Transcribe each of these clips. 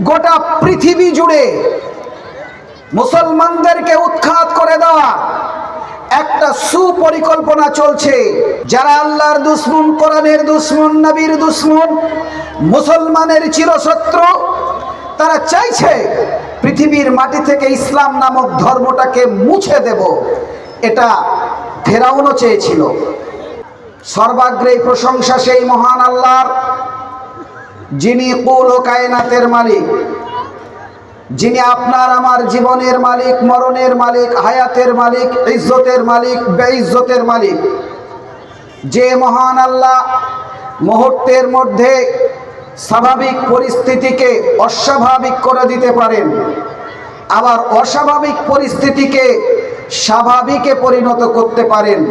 গোটা পৃথিবী জুড়ে মুসলমানদেরকে উৎখাত করে দেওয়া একটা সুপরিকল্পনা চলছে। যারা আল্লাহর দুশমন, কোরআনের দুশমন, নবীর দুশমন, মুসলমানের চিরশত্রু, তারা চাইছে পৃথিবীর মাটি থেকে ইসলাম নামক ধর্মটাকে মুছে দেব। এটা ফেরাউনও চেয়েছিল। সর্বাগ্রে প্রশংসা সেই মহান আল্লাহর, যিনি কুল ও কায়নাতের মালিক, যিনি আপনার আমার জীবনের মালিক, মরণের মালিক, হায়াতের মালিক, ইজ্জতের মালিক, বেইজ্জতের মালিক। যে মহান আল্লাহ মুহূর্তের মধ্যে স্বাভাবিক পরিস্থিতিকে অস্বাভাবিক করে দিতে পারেন, আবার অস্বাভাবিক পরিস্থিতিকে স্বাভাবিকে পরিণত করতে পারেন।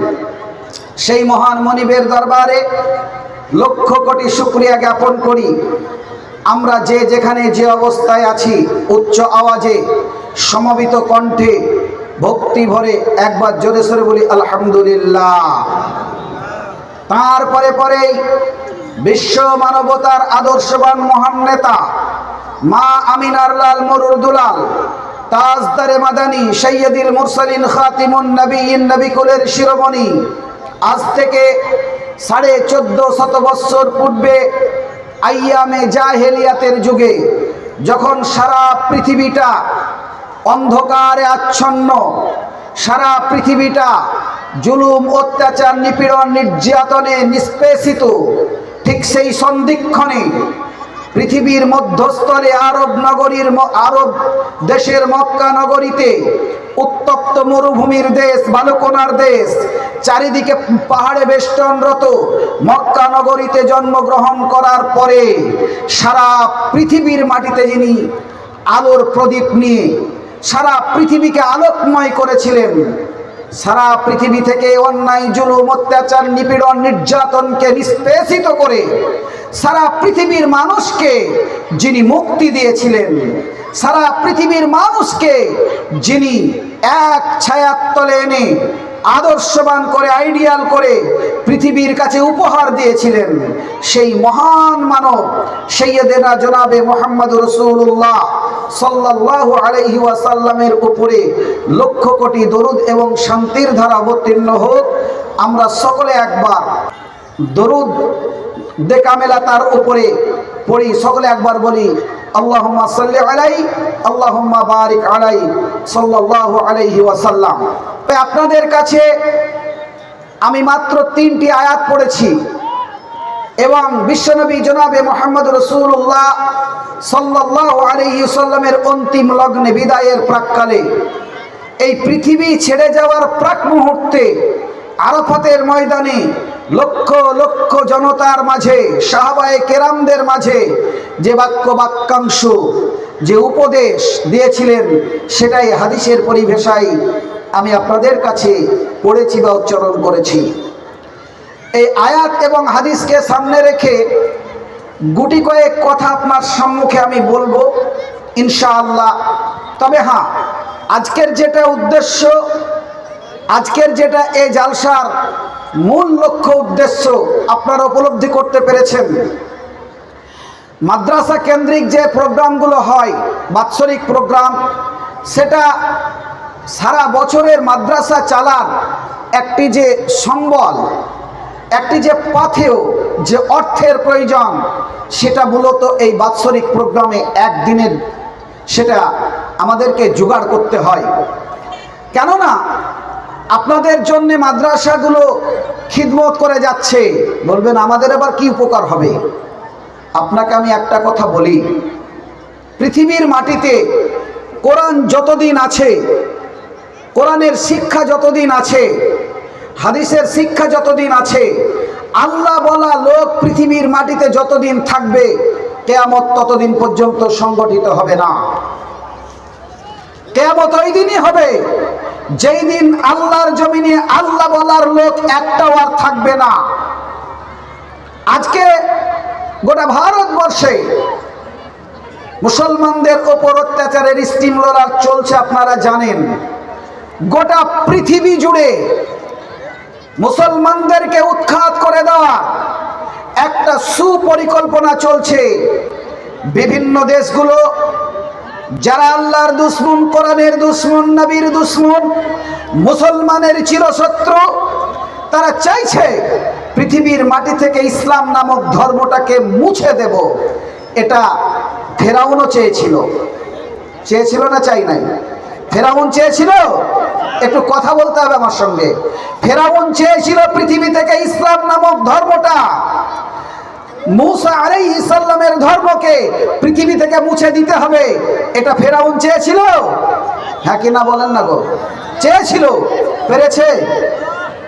সেই মহান মনিবের দরবারে লক্ষ কোটি শুকরিয়া জ্ঞাপন করি। আমরা যে যেখানে যে অবস্থায় আছি, উচ্চ আওয়াজে সমবেত কণ্ঠে ভক্তি ভরে একবার জোরে সোরে বলি আলহামদুলিল্লাহ। তারপরে পরেই বিশ্ব মানবতার আদর্শবান মহান নেতা মা আমিনার লাল মরুর দুলাল, তাজদারে মাদানী, সৈয়দুল মুরসালিন, খাতিমুন নবীন, নবী কুলের শিরোমণি, আজ থেকে 1450 বছর পূর্বে আইয়ামে জাহেলিয়াতের যুগে যখন সারা পৃথিবীটা অন্ধকারে আচ্ছন্ন, সারা পৃথিবীটা জুলুম, অত্যাচার, নিপীড়ন, নির্যাতনে নিষ্পেষিত, ঠিক সেই সন্ধিক্ষণে পৃথিবীর মধ্যস্থলে আরব দেশের মক্কা নগরীতে, উত্তপ্ত মরুভূমির দেশ, বালুকোনার দেশ, চারিদিকে পাহাড়ে বেষ্টনরত মক্কা নগরীতে জন্মগ্রহণ করার পরে সারা পৃথিবীর মাটিতে যিনি আলোর প্রদীপ নিয়ে সারা পৃথিবীকে আলোকময় করেছিলেন, সারা পৃথিবী থেকে অন্যায়, জুলুম, অত্যাচার, নিপীড়ন, নির্যাতনকে নিষ্পেষিত করে সারা পৃথিবীর মানুষকে যিনি মুক্তি দিয়েছিলেন, সারা পৃথিবীর মানুষকে যিনি এক ছায়ার তলে এনে আদর্শবান করে, আইডিয়াল করে পৃথিবীর কাছে উপহার দিয়েছিলেন, সেই মহান মানব সৈয়দেনা জনাবে মুহাম্মদ রাসূলুল্লাহ সাল্লাল্লাহু আলাইহি ওয়াসাল্লামের উপরে লক্ষ কোটি দরুদ এবং শান্তির ধারা অবতীর্ণ হোক। আমরা সকলে একবার দরুদ দেকামেলা তার উপরে পড়ি, সকলে একবার বলি আল্লাহুম্মা সাল্লি আলাইহি, আল্লাহুম্মা বারিক আলাইহি, সাল্লাল্লাহু আলাইহি ওয়াসাল্লাম। আপনাদের কাছে আমি মাত্র 3টি আয়াত পড়েছি এবং বিশ্বনবী জনাবে মুহাম্মদ রাসূলুল্লাহ সাল্লাল্লাহু আলাইহি ওয়াসাল্লামের অন্তিম লগ্নে বিদায়ের প্রাক্কালে, এই পৃথিবী ছেড়ে যাওয়ার প্রাক মুহূর্তে আরাফাতের ময়দানে লক্ষ লক্ষ জনতার মাঝে, সাহাবায়ে কেরামদের মাঝে যে বাক্যাংশ, যে উপদেশ দিয়েছিলেন, সেটাই হাদিসের পরিভাষায় আমি আপনাদের কাছে পড়েছি বা উচ্চারণ করেছি। এই আয়াত এবং হাদিসকে সামনে রেখে গুটি কয়েক কথা আপনার সম্মুখে আমি বলবো ইনশাআল্লাহ। তবে হ্যাঁ, আজকের যেটা উদ্দেশ্য, আজকের যেটা এই জালসার মূল লক্ষ্য উদ্দেশ্য আপনারা উপলব্ধি করতে পেরেছেন। মাদ্রাসা কেন্দ্রিক যে প্রোগ্রামগুলো হয়, বাৎসরিক প্রোগ্রাম, সেটা সারা বছরের মাদ্রাসা চালার একটি যে সম্বল, একটি যে পাথেয়, যে অর্থের প্রয়োজন, সেটা মূলত এই বাৎসরিক প্রোগ্রামে একদিনের সেটা আমাদেরকে জোগাড় করতে হয়। কেননা আপনাদের জন্য মাদ্রাসাগুলো খিদমত করে যাচ্ছে। বলবেন আমাদের আবার কি উপকার হবে? আপনাকে আমি একটা কথা বলি, পৃথিবীর মাটিতে কোরআন যতদিন আছে, কোরআনের শিক্ষা যতদিন আছে, হাদিসের শিক্ষা যতদিন আছে, আল্লাহ বলা লোক পৃথিবীর মাটিতে যতদিন থাকবে, কিয়ামত ততদিন পর্যন্ত সংগঠিত হবে না। কিয়ামত ওই দিনই হবে যেই দিন আল্লাহর জমিনে আল্লাহ বলার লোক একটাও আর থাকবে না। আজকে গোটা ভারতবর্ষে মুসলমানদের ওপর অত্যাচারের স্টিম রোলার চলছে, আপনারা জানেন। গোটা পৃথিবী জুড়ে মুসলমানদেরকে উৎখাত করে দেওয়া একটা সুপরিকল্পনা চলছে। বিভিন্ন দেশগুলো যারা আল্লাহর দুশমন, কোরআনের দুশমন, নবীর দুশমন, মুসলমানের চিরশত্রু, তারা চাইছে পৃথিবীর মাটি থেকে ইসলাম নামক ধর্মটাকে মুছে দেব। এটা ফেরাউনও চেয়েছিল। চেয়েছিল না চাই নাই? ফেরাউন চেয়েছিল। একটু কথা বলতে হবে আমার সঙ্গে। ফেরাউন চেয়েছিল পৃথিবী থেকে ইসলাম নামক ধর্মটা, মূসা আলাইহিস সালামের ধর্মকে পৃথিবী থেকে মুছে দিতে হবে। এটা ফেরাউন চেয়েছিল? হ্যাঁ কি না বলেন না গো? চেয়েছিল। পেরেছে?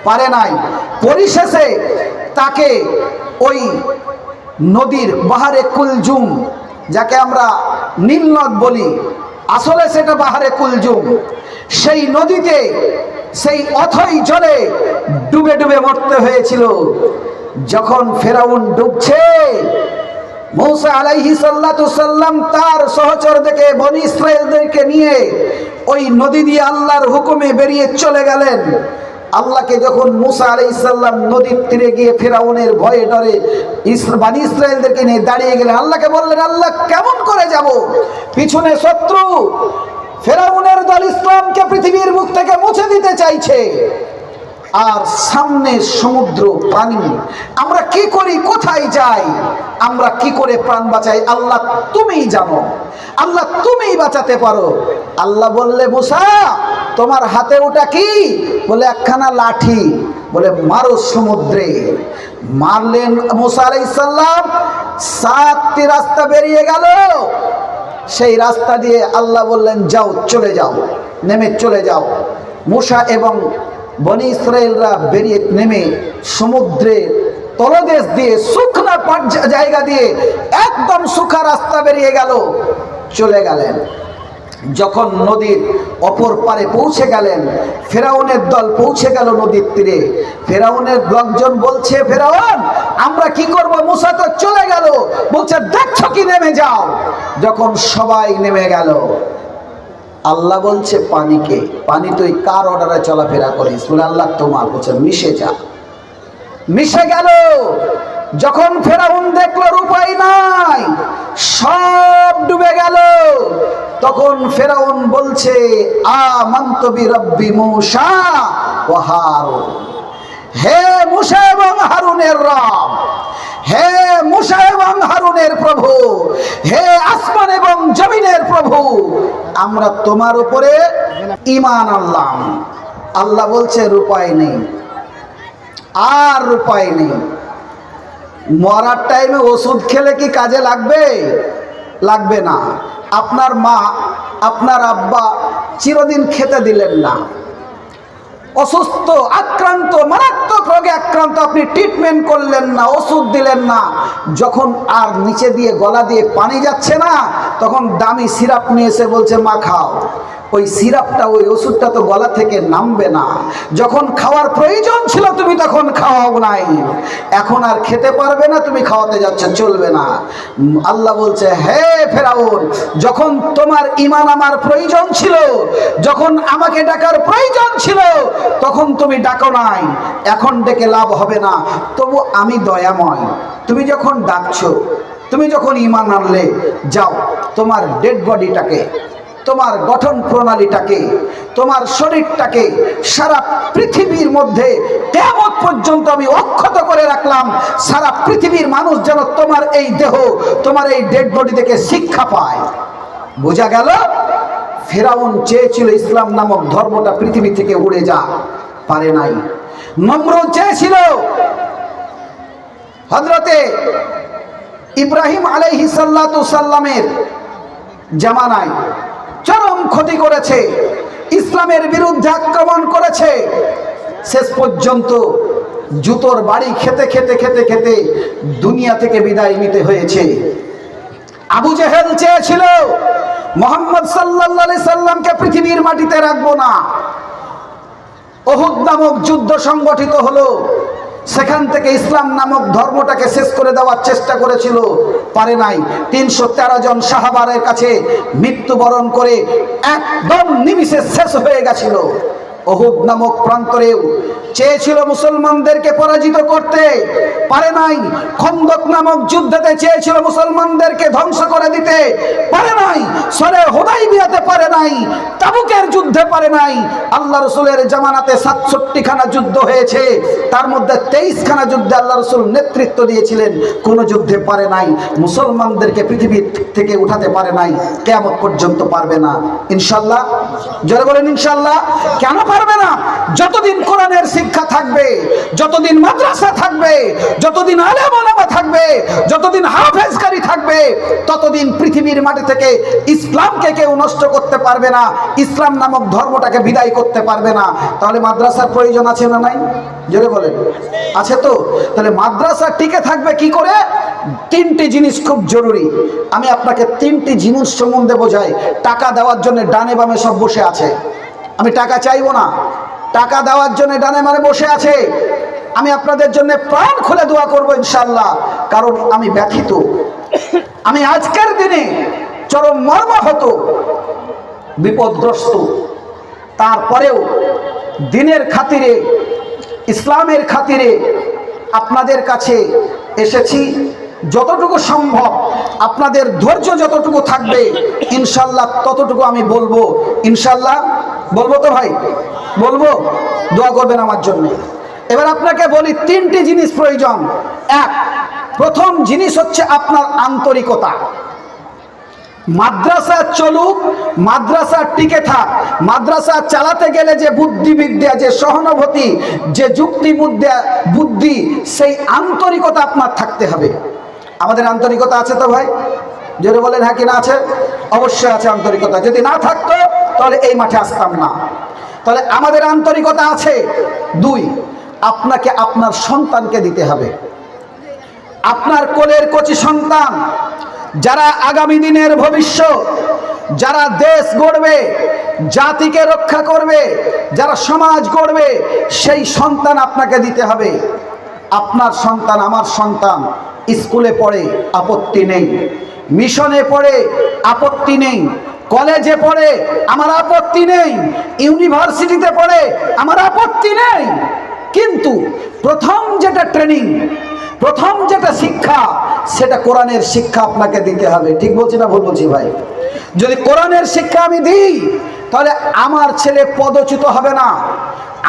পারে নাই। পরিশেষে তাকে ওই নদীর বাহারে কুলজুম, যাকে আমরা নীলনদ বলি, আসলে সেটা বাহারে কুলজুম, সেই নদীতে, সেই অথই জলে ডুবে ডুবে মরতে হয়েছিল। যখন ফেরাউন ডুবছে, মূসা আলাইহিস সালাম তার সহচরদেরকে, বনী ইসরাইলদেরকে নিয়ে ওই নদী দিয়ে আল্লাহর হুকুমে বেরিয়ে চলে গেলেন। আল্লাহকে যখন মূসা আলাইহিস সালাম নদীর তীরে গিয়ে ফেরাউনের ভয়ে ডরে বনী ইসরাইলদেরকে নিয়ে দাঁড়িয়ে গেলেন, আল্লাহকে বললেন, আল্লাহ কেমন করে যাব? পিছনে শত্রু, ফেরাউনের দল ইসলামকে পৃথিবীর মুখ থেকে মুছে দিতে চাইছে, আর সামনে সমুদ্র, পানি। আমরা কি করি? কোথায় যাই? আমরা কি করে প্রাণ বাঁচাই? আল্লাহ তুমিই জানো, আল্লাহ তুমিই বাঁচাতে পারো। আল্লাহ বললে, মূসা তোমার হাতে ওটা কি? বলে একখানা লাঠি। বলে মারো সমুদ্রে। মারলেন মূসা আলাইহিস সালাম। 7টি রাস্তা বেরিয়ে গেল। সেই রাস্তা দিয়ে আল্লাহ বললেন, যাও, চলে যাও, নেমে চলে যাও। মূসা এবং বনী ইসরাইলরা বেরিয়ে নেমে সমুদ্রের তলদেশ দিয়ে, শুকনা জায়গা দিয়ে, একদম শুকনা রাস্তা বেরিয়ে গেল, চলে গেলেন। যখন নদীর অপর পারে পৌঁছে গেলেন, ফেরাউনের দল পৌঁছে গেল নদীর তীরে। ফেরাউনের লোকজন বলছে, ফেরাউন আমরা কি করব? মূসা তো চলে গেল। বলছে, দেখছো কি, নেমে যাও। যখন সবাই নেমে গেল, আল্লাহ বলছে পানিকে, পানি তুই কার অর্ডারে চলাফেরা করিস? বলে আল্লাহ তোমার। বলছে মিশে যা। মিশে গেল। যখন ফেরাউন দেখলো উপায় নাই, সব ডুবে গেল, তখন ফেরাউন বলছে, আমানতু বিরাব্বি মূসা ওয়া হারুন। হে মূসা এবং হারুনের রব, হে মূসা এবং হারুনের প্রভু, হে আসমান এবং জমিনের প্রভু, আমরা তোমার উপরে ঈমান আনলাম। আল্লাহ বলছে উপায় নেই, আর উপায় নেই। মরার টাইমে ওষুধ খেলে কি কাজে লাগবে? লাগবে না। আপনার মা, আপনার আব্বা চিরদিন খেতে দিলেন না, অসুস্থ, আক্রান্ত, মারাত্মক রোগে আক্রান্ত, আপনি ট্রিটমেন্ট করলেন না, ওষুধ দিলেন না। যখন আর নিচে দিয়ে, গলা দিয়ে পানি যাচ্ছে না, তখন দামি সিরাপ নিয়ে এসে বলছে মা খাও। ওই সিরাপটা, ওই ওষুধটা তো গলা থেকে নামবে না। যখন খাওয়ার প্রয়োজন ছিল তুমি তখন খাওয়াও নাই, এখন আর খেতে পারবে না, তুমি খাওয়াতে যাচ্ছ, চলবে না। আল্লাহ বলছে, হে ফেরাউন, যখন তোমার ঈমান আমার প্রয়োজন ছিল, যখন আমাকে ডাকার প্রয়োজন ছিল, তখন তুমি ডাকো নাই, এখন ডেকে লাভ হবে না। তবু আমি দয়াময়, তুমি যখন ডাকছো, তুমি যখন ঈমান আনলে, যাও তোমার ডেড বডিটাকে, তোমার গঠন প্রণালীটাকে, তোমার শরীরটাকে সারা পৃথিবীর মধ্যে কিয়ামত পর্যন্ত আমি অক্ষত করে রাখলাম। সারা পৃথিবীর মানুষ যেন তোমার এই দেহ, তোমার এই ডেড বডি থেকে শিক্ষা পায়। বোঝা গেল? ফেরাউন চেয়েছিল ইসলাম নামক ধর্মটা পৃথিবী থেকে উড়ে যা, পারে নাই। নমরুদ চেয়েছিল, হযরতে ইব্রাহিম আলাইহিস সালামের জামানায় চরম ক্ষতি করেছে, ইসলামের বিরুদ্ধে আক্রমণ করেছে। শেষ পর্যন্ত জুতোর বাড়ি খেতে খেতে খেতে খেতে দুনিয়া থেকে বিদায় নিতে হয়েছে। আবু জেহেল চেয়েছিল মুহাম্মদ সাল্লাল্লাহু আলাইহি সাল্লামকে পৃথিবীর মাটিতে রাখবো না। উহুদ নামক যুদ্ধ সংগঠিত হলো, সেখান থেকে ইসলাম নামক ধর্মটাকে শেষ করে দেওয়ার চেষ্টা করেছিল, পারে নাই। 313 জন সাহাবারের কাছে মৃত্যুবরণ করে একদম নিমিষে শেষ হয়ে গেছিল। উহুদ নামক প্রান্তরেও চেয়েছিল মুসলমানদেরকে পরাজিত করতে, পারে নাই। খন্দক নামক যুদ্ধে চেয়েছিল মুসলমানদেরকে ধ্বংস করে দিতে, পারে নাই। সরে হুদাইবিয়াতে পারে নাই, তাবুকের যুদ্ধে পারে নাই। আল্লাহ রাসূলের জামানাতে 67 খানা যুদ্ধ হয়েছে, তার মধ্যে 23 খানা যুদ্ধে আল্লাহ রাসূল নেতৃত্ব দিয়েছিলেন, কোন যুদ্ধে পারে নাই। মুসলমানদেরকে পৃথিবী থেকে উঠাতে পারে নাই, কিয়ামত পর্যন্ত পারবে না ইনশাআল্লাহ। জোরে বলেন ইনশাআল্লাহ। কেন পারবে না? যতদিন কোরআনের শিক্ষা থাকবে, যতদিন মাদ্রাসা থাকবে, যতদিন আলেম ওলামা থাকবে, যতদিন হাফেজকারী থাকবে, ততদিন পৃথিবীর মাটি থেকে ইসলামকে কেউ নষ্ট করতে পারবে না, ইসলাম নামক ধর্মটাকে বিদায় করতে পারবে না। তাহলে মাদ্রাসার প্রয়োজন আছে না নাই? জোরে বলেন আছে তো। তাহলে মাদ্রাসা টিকে থাকবে কি করে? তিনটি জিনিস খুব জরুরি। আমি আপনাকে তিনটি জিনিস সম্বন্ধে বোঝাই। টাকা দেওয়ার জন্য ডানে বামে সব বসে আছে, আমি টাকা চাইবো না। টাকা দেওয়ার জন্য ডানে বামে বসে আছে, আমি আপনাদের জন্য প্রাণ খুলে দোয়া করবো ইনশাআল্লাহ, কারণ আমি ব্যথিত। আমি আজকের দিনে চরম মর্মাহত, বিপদগ্রস্ত। তারপরেও দিনের খাতিরে, ইসলামের খাতিরে আপনাদের কাছে এসেছি। যতটুকু সম্ভব আপনাদের ধৈর্য যতটুকু থাকবে ইনশাআল্লাহ ততটুকু আমি বলবো। ইনশাআল্লাহ বলবো তো ভাই? বলবো, দোয়া করবেন আমার জন্য। এবার আপনাকে বলি, তিনটি জিনিস প্রয়োজন। এক, প্রথম জিনিস হচ্ছে আপনার আন্তরিকতা। মাদ্রাসা চলুক, মাদ্রাসা টিকে থাক, মাদ্রাসা চালাতে গেলে যে বুদ্ধিবিদ্যা, যে সহানুভূতি, যে যুক্তি বুদ্ধি, সেই আন্তরিকতা আপনার থাকতে হবে। আমাদের আন্তরিকতা আছে তো ভাই? জোরে বলেন হ্যাঁ কি না আছে? অবশ্যই আছে আন্তরিকতা। যদি না থাকতো তাহলে এই মাঠে আসতাম না। তাহলে আমাদের আন্তরিকতা আছে। দুই, আপনাকে আপনার সন্তানকে দিতে হবে। আপনার কোলের কচি সন্তান, যারা আগামী দিনের ভবিষ্যৎ, যারা দেশ গড়বে, জাতিকে রক্ষা করবে, যারা সমাজ গড়বে, সেই সন্তান আপনাকে দিতে হবে। আপনার সন্তান, আমার সন্তান স্কুলে পড়ে আপত্তি নেই, মিশনে পড়ে আপত্তি নেই, কলেজে পড়ে আমার আপত্তি নেই, ইউনিভার্সিটিতে পড়ে আমার আপত্তি নেই। কিন্তু প্রথম যেটা ট্রেনিং, প্রথম যেটা শিক্ষা, সেটা কোরআনের শিক্ষা আপনাকে দিতে হবে। ঠিক বলছি না ভুল বলছি ভাই? যদি কোরআনের শিক্ষা আমি দিই, তাহলে আমার ছেলে পদচ্যুত হবে না,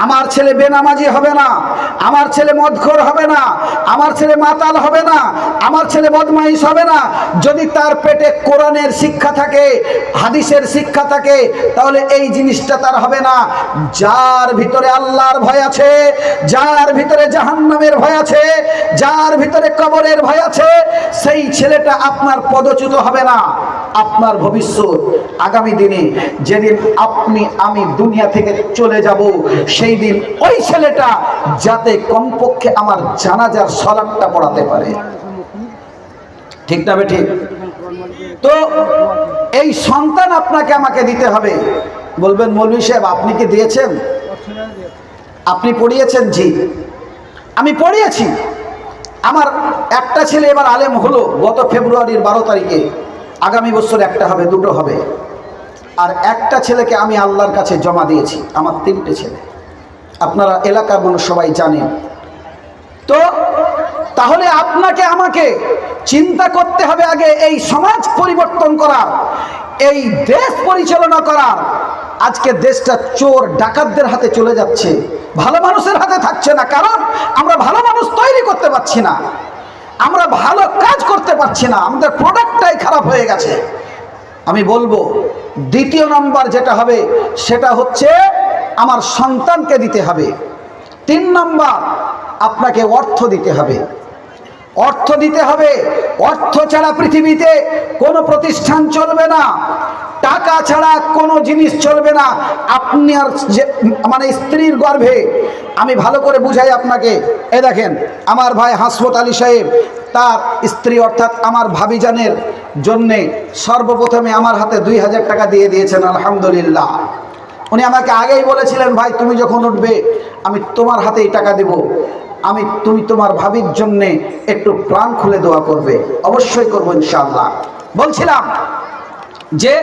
আমার ছেলে বেনামাজি হবে না, আমার ছেলে মদখোর হবে না, আমার ছেলে মাতাল হবে না, আমার ছেলে বদমাইশ হবে না। যদি তার পেটে কোরআনের শিক্ষা থাকে, হাদিসের শিক্ষা থাকে, তাহলে এই জিনিসটা তার হবে না। যার ভিতরে আল্লাহর ভয় আছে, যার ভিতরে জাহান্নামের ভয় আছে, যার ভিতরে কবরের ভয় আছে, সেই ছেলেটা আপনার পদচ্যুত হবে না। আপনার ভবিষ্যৎ আগামী দিনে যেদিন আপনি আমি দুনিয়া থেকে চলে যাব, সেই দিন ওই ছেলেটা যাতে কমপক্ষে আমার জানাজার সালাতটা পড়াতে পারে। ঠিক না বেঠিক? তো এই সন্তান আপনাকে আমাকে দিতে হবে। বলবেন মৌলভী সাহেব আপনি কি দিয়েছেন? আপনি পড়িয়েছেন? জি, আমি পড়িয়েছি। আমার একটা ছেলে এবার আলেম হলো গত ফেব্রুয়ারির 12 তারিখে। আগামী বছর একটা হবে, দুটো হবে। আর একটা ছেলেকে আমি আল্লাহর কাছে জমা দিয়েছি। আমার 3টে ছেলে, আপনারা এলাকার মানুষ সবাই জানেন। তো তাহলে আপনাকে আমাকে চিন্তা করতে হবে আগে এই সমাজ পরিবর্তন করার, এই দেশ পরিচালনা করার। আজকে দেশটা চোর ডাকাতদের হাতে চলে যাচ্ছে, ভালো মানুষের হাতে থাকছে না। কারণ আমরা ভালো মানুষ তৈরি করতে পারছি না, আমরা ভালো কাজ করতে পারছি না, আমাদের প্রোডাক্টটাই খারাপ হয়ে গেছে। আমি বলবো দ্বিতীয় নম্বর যেটা হবে সেটা হচ্ছে আমার সন্তানকে দিতে হবে। 3 নম্বর আপনাকে অর্থ দিতে হবে। অর্থ দিতে হবে। অর্থ ছাড়া পৃথিবীতে কোনো প্রতিষ্ঠান চলবে না, টাকা ছাড়া কোনো জিনিস চলবে না। আপনি আর যে মানে স্ত্রীর গর্ভে, আমি ভালো করে বুঝাই আপনাকে। এই দেখেন আমার ভাই হাসমত আলী সাহেব, তার স্ত্রী অর্থাৎ আমার ভাবিজানের জন্যে সর্বপ্রথমে আমার হাতে 2000 টাকা দিয়ে দিয়েছেন, আলহামদুলিল্লাহ। উনি আমাকে আগেই বলেছিলেন, ভাই তুমি যখন উঠবে আমি তোমার হাতেই টাকা দেব, তুমি তোমার ভাবির জন্যে একটু প্রাণ খুলে দোয়া করবে। অবশ্যই করবো ইনশাআল্লাহ। বলছিলাম যে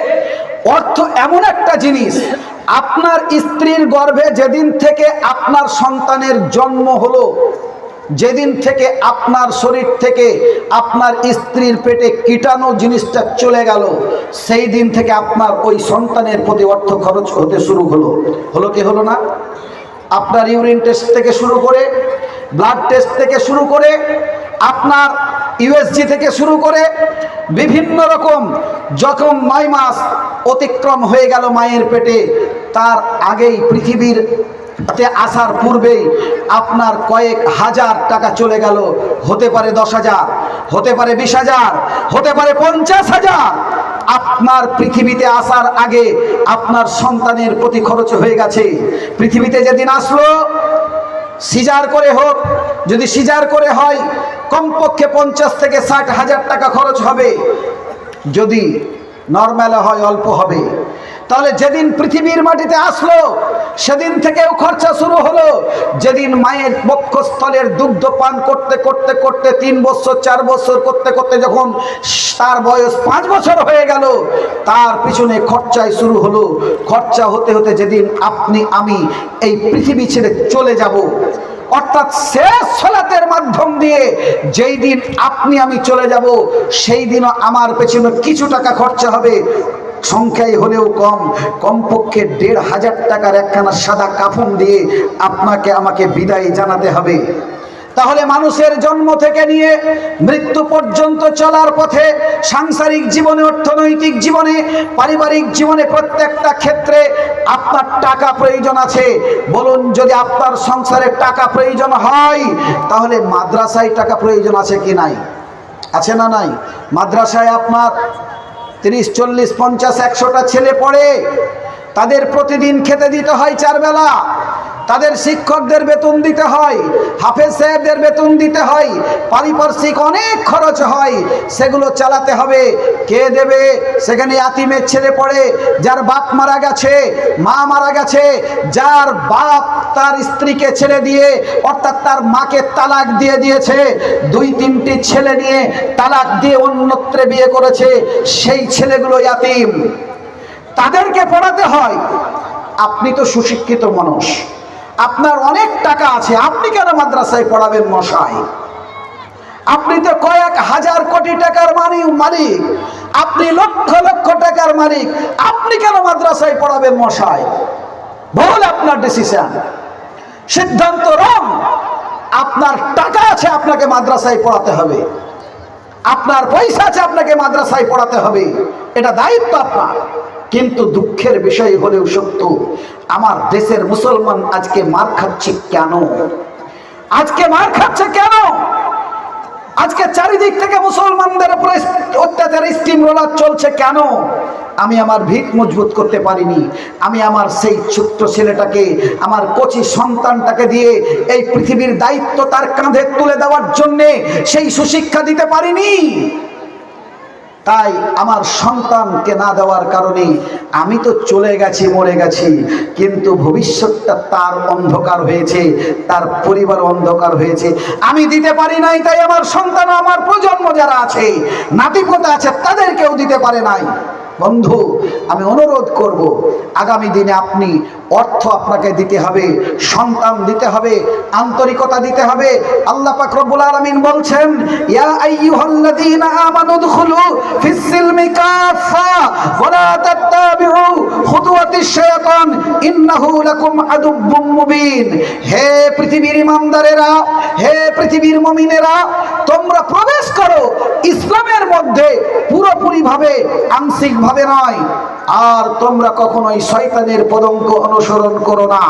অর্থ এমন একটা জিনিস, আপনার স্ত্রীর গর্ভে যেদিন থেকে আপনার সন্তানের জন্ম হলো, যেদিন থেকে আপনার শরীর থেকে আপনার স্ত্রীর পেটে কীটাণু জিনিসটা চলে গেল, সেই দিন থেকে আপনার ওই সন্তানের প্রতি অর্থ খরচ হতে শুরু হলো। হলো কি হলো না? আপনার ইউরিন টেস্ট থেকে শুরু করে, ব্লাড টেস্ট থেকে শুরু করে, আপনার ইউএসজি থেকে শুরু করে বিভিন্ন রকম, যখন 9 মাস অতিক্রম হয়ে গেল মায়ের পেটে, তার আগেই পৃথিবীর আসার পূর্বেই আপনার কয়েক হাজার টাকা চলে গেল। হতে পারে 10,000, হতে পারে 20,000, হতে পারে 50,000। আপনার পৃথিবীতে আসার আগে আপনার সন্তানের প্রতি খরচ হয়ে গেছে। পৃথিবীতে যেদিন আসলো, সিজার করে হোক, যদি সিজার করে হয় কমপক্ষে 50 থেকে 60,000 টাকা খরচ হবে, যদি নর্মাল হয় অল্প হবে। তাহলে যেদিন পৃথিবীর মাটিতে আসলো সেদিন থেকেও খরচা শুরু হলো। যেদিন মায়ের বক্ষস্থলের দুগ্ধ পান করতে করতে করতে 3 বছর 4 বছর করতে করতে যখন তার বয়স 5 বছর হয়ে গেল, তার পিছনে খরচাই শুরু হলো। খরচা হতে হতে যেদিন আপনি আমি এই পৃথিবী ছেড়ে চলে যাব, অর্থাৎ শেষ সালাতের মাধ্যম দিয়ে যেই দিন আপনি আমি চলে যাব, সেই দিনও আমার পেছনে কিছু টাকা খরচা হবে। সংখ্যায় হলেও কম, কমপক্ষে 1,500 টাকার একখানা সাদা কাফন দিয়ে আপনাকে আমাকে বিদায় জানাতে হবে। তাহলে মানুষের জন্ম থেকে নিয়ে মৃত্যু পর্যন্ত চলার পথে, সাংসারিক জীবনে, অর্থনৈতিক জীবনে, পারিবারিক জীবনে প্রত্যেকটা ক্ষেত্রে আপনার টাকা প্রয়োজন আছে। বলুন, যদি আপনার সংসারে টাকা প্রয়োজন হয়, তাহলে মাদ্রাসায় টাকা প্রয়োজন আছে কি নাই? আছে না নাই? মাদ্রাসায় আপনার 30, 40, 50, 100টা ছেলে পড়ে। তাদের প্রতিদিন খেতে দিতে হয় 4 বেলা, তাদের শিক্ষকদের বেতন দিতে হয়, হাফেজ সাহেবদের বেতন দিতে হয়, পারিপার্শ্বিক অনেক খরচ হয়, সেগুলো চালাতে হবে। কে দেবে? সেখানে ইয়াতিমের ছেলে পড়ে, যার বাপ মারা গেছে, মা মারা গেছে, যার বাপ তার স্ত্রীকে ছেড়ে দিয়ে, অর্থাৎ তার মাকে তালাক দিয়ে দিয়েছে, 2-3টি ছেলে নিয়ে তালাক দিয়ে অন্যত্রে বিয়ে করেছে, সেই ছেলেগুলো ইয়াতিম, তাদেরকে পড়াতে হয়। আপনি তো সুশিক্ষিত মানুষ, আপনার অনেক টাকা আছে, আপনি কেন মাদ্রাসায় পড়াবেন মশাই? আপনি তো কয়েক হাজার কোটি টাকার মালিক, আপনি লক্ষ লক্ষ টাকার মালিক, আপনি কেন মাদ্রাসায় পড়াবেন মশাই? ভুল আপনার ডিসিশন, সিদ্ধান্ত রং। আপনার টাকা আছে, আপনাকে মাদ্রাসায় পড়াতে হবে, আপনার পয়সা আছে, আপনাকে মাদ্রাসায় পড়াতে হবে, এটা দায়িত্ব আপনার। কিন্তু দুঃখের বিষয় হলেও সত্য, আমার দেশের মুসলমান আজকে মার খাচ্ছে কেন? আজকে মার খাচ্ছে কেন? আজকে চারিদিক থেকে মুসলমানদের উপরে অত্যাচার, স্টিম রোলার চলছে কেন? আমি আমার ভিত মজবুত করতে পারিনি, আমি আমার সেই ছোট্ট ছেলেটাকে, আমার কচি সন্তানটাকে দিয়ে এই পৃথিবীর দায়িত্ব তার কাঁধে তুলে দেওয়ার জন্যে সেই সুশিক্ষা দিতে পারিনি। তাই আমার সন্তানকে না দেওয়ার কারণে আমি তো চলে গেছি, মরে গেছি, কিন্তু ভবিষ্যৎটা তার অন্ধকার হয়েছে, তার পরিবার অন্ধকার হয়েছে। আমি দিতে পারি নাই, তাই আমার সন্তান, আমার প্রজন্ম যারা আছে, নাতিপোতা আছে, তাদেরকেও দিতে পারে নাই। বন্ধু, আমি অনুরোধ করব, আগামী দিনে আপনি অর্থ আপনাকে দিতে হবে, সন্তান দিতে হবে, আন্তরিকতা দিতে হবে। আল্লাহ পাক রব্বুল আলামিন বলছেন, ইয়া আইয়ুহাল্লাযীনা আমানু দুখুলু ফিস সিলমি কাফা ওয়া লা তাত্তাবিউ খুতুওয়াতিশ শায়াতান ইন্নাহু লাকুম আদুব্বুম মুবিন। হে পৃথিবীর ইমানদারেরা, হে পৃথিবীর মুমিনেরা, তোমরা প্রবেশ করো ইসলামের মধ্যে পুরোপুরি ভাবে, আংশিক ভাবে নয়। আর তোমরা কখনোই শয়তানের পদঙ্ক অনুসরণ করো না।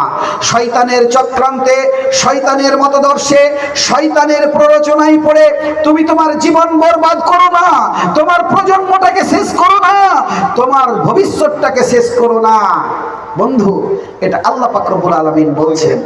শয়তানের চক্রান্তে, শয়তানের মতদর্শে, শয়তানের প্ররোচনায় পড়ে তুমি তোমার জীবন বরবাদ করো না, তোমার প্রজন্মটাকে শেষ করো না, তোমার ভবিষ্যৎটাকে শেষ করো না। বন্ধু, এটা আল্লাহ পাক রব্বুল আলামিন বলছেন।